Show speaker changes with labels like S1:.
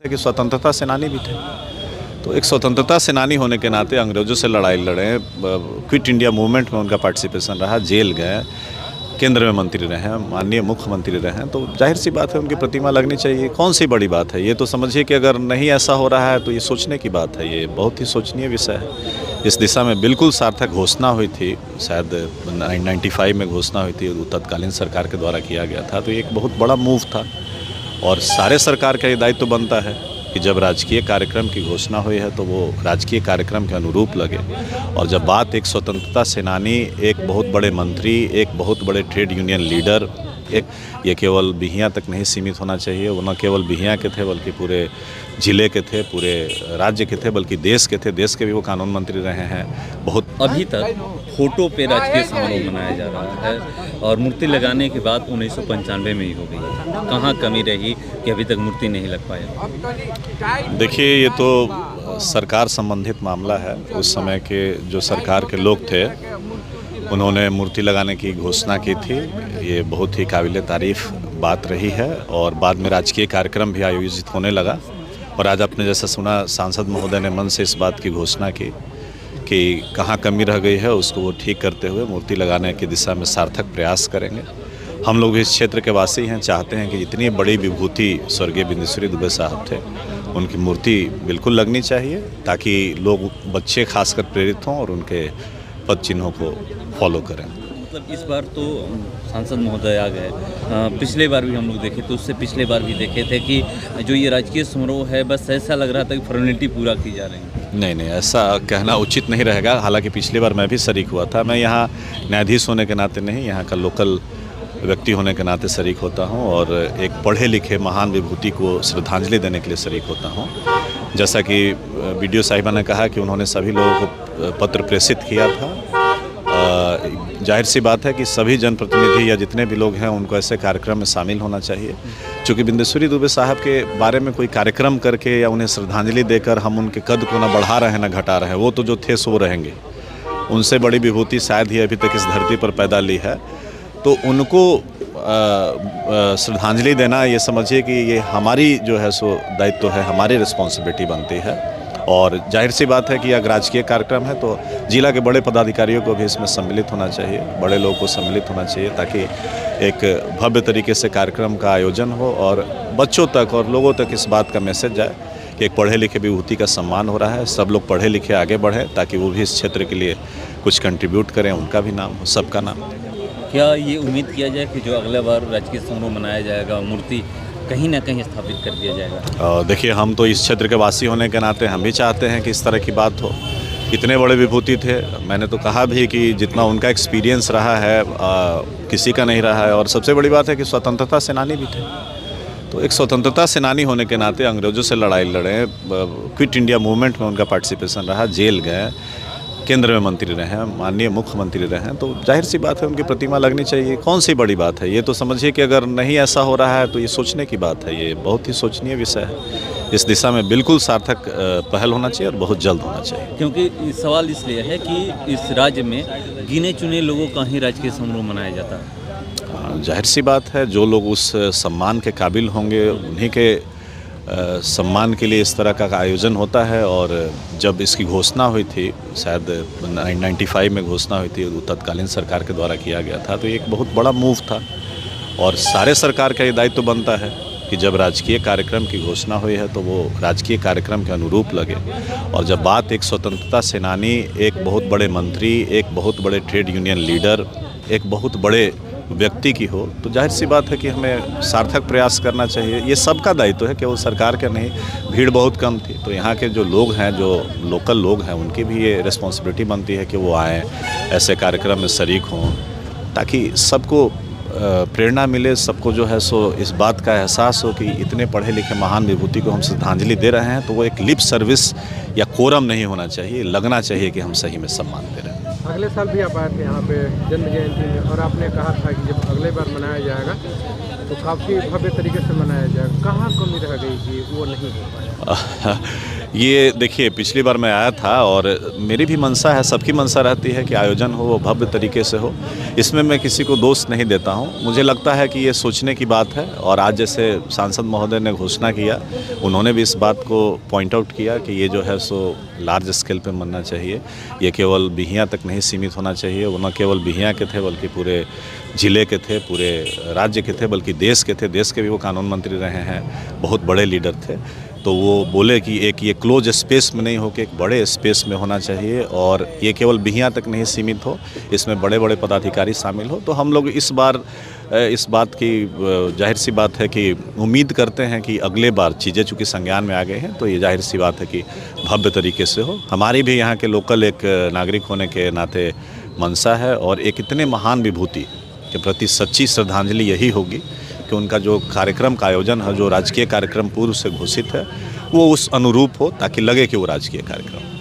S1: कि स्वतंत्रता सेनानी भी थे, तो एक स्वतंत्रता सेनानी होने के नाते अंग्रेज़ों से लड़ाई लड़े, क्विट इंडिया मूवमेंट में उनका पार्टिसिपेशन रहा, जेल गए, केंद्र में मंत्री रहे हैं, माननीय मुख्यमंत्री रहे हैं, तो जाहिर सी बात है उनकी प्रतिमा लगनी चाहिए। कौन सी बड़ी बात है ये? तो समझिए कि अगर नहीं ऐसा हो रहा है तो ये सोचने की बात है, ये बहुत ही सोचनीय विषय है। इस दिशा में बिल्कुल सार्थक घोषणा हुई थी, शायद 95 में घोषणा हुई थी, वो तत्कालीन सरकार के द्वारा किया गया था, तो एक बहुत बड़ा मूव था और सारे सरकार का ये दायित्व बनता है कि जब राजकीय कार्यक्रम की घोषणा हुई है तो वो राजकीय कार्यक्रम के अनुरूप लगे। और जब बात एक स्वतंत्रता सेनानी, एक बहुत बड़े मंत्री, एक बहुत बड़े ट्रेड यूनियन लीडर, ये केवल बिहियाँ तक नहीं सीमित होना चाहिए, वो न केवल बिहियाँ के थे बल्कि पूरे जिले के थे, पूरे राज्य के थे, बल्कि देश के थे, देश के भी वो कानून मंत्री रहे हैं। बहुत
S2: अभी तक फोटो पे राजकीय समारोह मनाया जा रहा है और मूर्ति लगाने के बाद 1995 में ही हो गई। कहाँ कमी रही कि अभी तक मूर्ति नहीं लग पाया?
S1: देखिए, ये तो सरकार संबंधित मामला है। उस समय के जो सरकार के लोग थे उन्होंने मूर्ति लगाने की घोषणा की थी, ये बहुत ही काबिल तारीफ़ बात रही है और बाद में राजकीय कार्यक्रम भी आयोजित होने लगा। और आज आपने जैसा सुना, सांसद महोदय ने मन से इस बात की घोषणा की कि कहाँ कमी रह गई है उसको वो ठीक करते हुए मूर्ति लगाने की दिशा में सार्थक प्रयास करेंगे। हम लोग भी इस क्षेत्र के वासी हैं, चाहते हैं कि इतनी बड़ी विभूति स्वर्गीय बिंदेश्वरी दुबे साहब थे, उनकी मूर्ति बिल्कुल लगनी चाहिए ताकि लोग, बच्चे खासकर प्रेरित हों और उनके पद चिन्हों को फॉलो करें।
S2: मतलब इस बार तो सांसद महोदय आ गए, पिछले बार भी हम लोग देखे तो उससे पिछले बार भी देखे थे कि जो ये राजकीय समारोह है बस ऐसा लग रहा था कि फॉर्मेलिटी पूरा की जा रही है।
S1: नहीं, ऐसा कहना उचित नहीं रहेगा। हालांकि पिछली बार मैं भी शरीक हुआ था, मैं यहाँ न्यायाधीश होने के नाते नहीं, यहाँ का लोकल व्यक्ति होने के नाते शरीक होता हूँ और एक पढ़े लिखे महान विभूति को श्रद्धांजलि देने के लिए शरीक होता हूँ। जैसा कि वीडियो साहिबा ने कहा कि उन्होंने सभी लोगों को पत्र प्रेषित किया था। जाहिर सी बात है कि सभी जनप्रतिनिधि या जितने भी लोग हैं उनको ऐसे कार्यक्रम में शामिल होना चाहिए। चूँकि बिंदेश्वरी दुबे साहब के बारे में कोई कार्यक्रम करके या उन्हें श्रद्धांजलि देकर हम उनके कद को न बढ़ा रहे हैं न घटा रहे हैं, वो तो जो थे सो रहेंगे। उनसे बड़ी विभूति शायद ही अभी तक इस धरती पर पैदा ली है, तो उनको श्रद्धांजलि देना, ये समझिए कि ये हमारी जो है सो दायित्व है, हमारी रिस्पॉन्सिबिलिटी बनती है। और जाहिर सी बात है कि अगर राजकीय कार्यक्रम है तो जिला के बड़े पदाधिकारियों को भी इसमें सम्मिलित होना चाहिए, बड़े लोगों को सम्मिलित होना चाहिए ताकि एक भव्य तरीके से कार्यक्रम का आयोजन हो और बच्चों तक और लोगों तक इस बात का मैसेज जाए कि एक पढ़े लिखे विभूति का सम्मान हो रहा है। सब लोग पढ़े लिखे आगे बढ़ें ताकि वो भी इस क्षेत्र के लिए कुछ कंट्रीब्यूट करें, उनका भी नाम हो, सबका नाम हो।
S2: क्या ये उम्मीद किया जाए कि जो अगले बार राजकीय समारोह मनाया जाएगा मूर्ति कहीं ना कहीं स्थापित कर दिया जाएगा?
S1: देखिए, हम तो इस क्षेत्र के वासी होने के नाते हम भी चाहते हैं कि इस तरह की बात हो। इतने बड़े विभूति थे, मैंने तो कहा भी कि जितना उनका एक्सपीरियंस रहा है किसी का नहीं रहा है। और सबसे बड़ी बात है कि स्वतंत्रता सेनानी भी थे, तो एक स्वतंत्रता सेनानी होने के नाते अंग्रेज़ों से लड़ाई लड़े, क्विट इंडिया मूवमेंट में उनका पार्टिसिपेशन रहा, जेल गए, केंद्र में मंत्री रहे हैं, माननीय मुख्यमंत्री रहे हैं, तो जाहिर सी बात है उनकी प्रतिमा लगनी चाहिए। कौन सी बड़ी बात है ये? तो समझिए कि अगर नहीं ऐसा हो रहा है तो ये सोचने की बात है, ये बहुत ही सोचनीय विषय है। इस दिशा में बिल्कुल सार्थक पहल होना चाहिए और बहुत जल्द होना चाहिए।
S2: क्योंकि सवाल इसलिए है कि इस राज्य में गिने चुने लोगों का ही राजकीय समारोह मनाया जाता है।
S1: जाहिर सी बात है, जो लोग उस सम्मान के काबिल होंगे उन्हीं के सम्मान के लिए इस तरह का आयोजन होता है। और जब इसकी घोषणा हुई थी, शायद 95 में घोषणा हुई थी, वो तत्कालीन सरकार के द्वारा किया गया था, तो एक बहुत बड़ा मूव था और सारे सरकार का ये दायित्व बनता है कि जब राजकीय कार्यक्रम की घोषणा हुई है तो वो राजकीय कार्यक्रम के अनुरूप लगे। और जब बात एक स्वतंत्रता सेनानी, एक बहुत बड़े मंत्री, एक बहुत बड़े ट्रेड यूनियन लीडर, एक बहुत बड़े व्यक्ति की हो, तो जाहिर सी बात है कि हमें सार्थक प्रयास करना चाहिए। ये सबका दायित्व है, केवल सरकार का नहीं। भीड़ बहुत कम थी, तो यहाँ के जो लोग हैं, जो लोकल लोग हैं, उनकी भी ये रिस्पॉन्सिबिलिटी बनती है कि वो आएँ, ऐसे कार्यक्रम में शरीक हों, ताकि सबको प्रेरणा मिले, सबको जो है सो इस बात का एहसास हो कि इतने पढ़े लिखे महान विभूति को हम श्रद्धांजलि दे रहे हैं, तो वो एक लिप सर्विस या कोरम नहीं होना चाहिए, लगना चाहिए कि हम सही में सम्मान दे रहे हैं।
S3: अगले साल भी आप आए थे यहाँ पे जन्म जयंती में और आपने कहा था कि जब अगले बार मनाया जाएगा तो काफ़ी भव्य तरीके से मनाया जाएगा। कहाँ कमी रह गई कि वो नहीं हो पाया?
S1: ये देखिए, पिछली बार मैं आया था और मेरी भी मंशा है, सबकी मंशा रहती है कि आयोजन हो वो भव्य तरीके से हो। इसमें मैं किसी को दोष नहीं देता हूँ। मुझे लगता है कि ये सोचने की बात है और आज जैसे सांसद महोदय ने घोषणा किया, उन्होंने भी इस बात को पॉइंट आउट किया कि ये जो है सो लार्ज स्केल पे बनना चाहिए। ये केवल बिहियाँ तक नहीं सीमित होना चाहिए। वो न केवल बिहियाँ के थे बल्कि पूरे ज़िले के थे, पूरे राज्य के थे, बल्कि देश के थे। देश के भी वो कानून मंत्री रहे हैं, बहुत बड़े लीडर थे। तो वो बोले कि एक ये क्लोज स्पेस में नहीं हो के एक बड़े स्पेस में होना चाहिए और ये केवल बिहियाँ तक नहीं सीमित हो, इसमें बड़े बड़े पदाधिकारी शामिल हो। तो हम लोग इस बार इस बात की जाहिर सी बात है कि उम्मीद करते हैं कि अगले बार चीज़ें चूँकि संज्ञान में आ गए हैं तो ये जाहिर सी बात है कि भव्य तरीके से हो। हमारी भी यहाँ के लोकल एक नागरिक होने के नाते मंशा है और एक इतने महान विभूति के प्रति सच्ची श्रद्धांजलि यही होगी कि उनका जो कार्यक्रम का आयोजन है, जो राजकीय कार्यक्रम पूर्व से घोषित है, वो उस अनुरूप हो ताकि लगे कि वो राजकीय कार्यक्रम।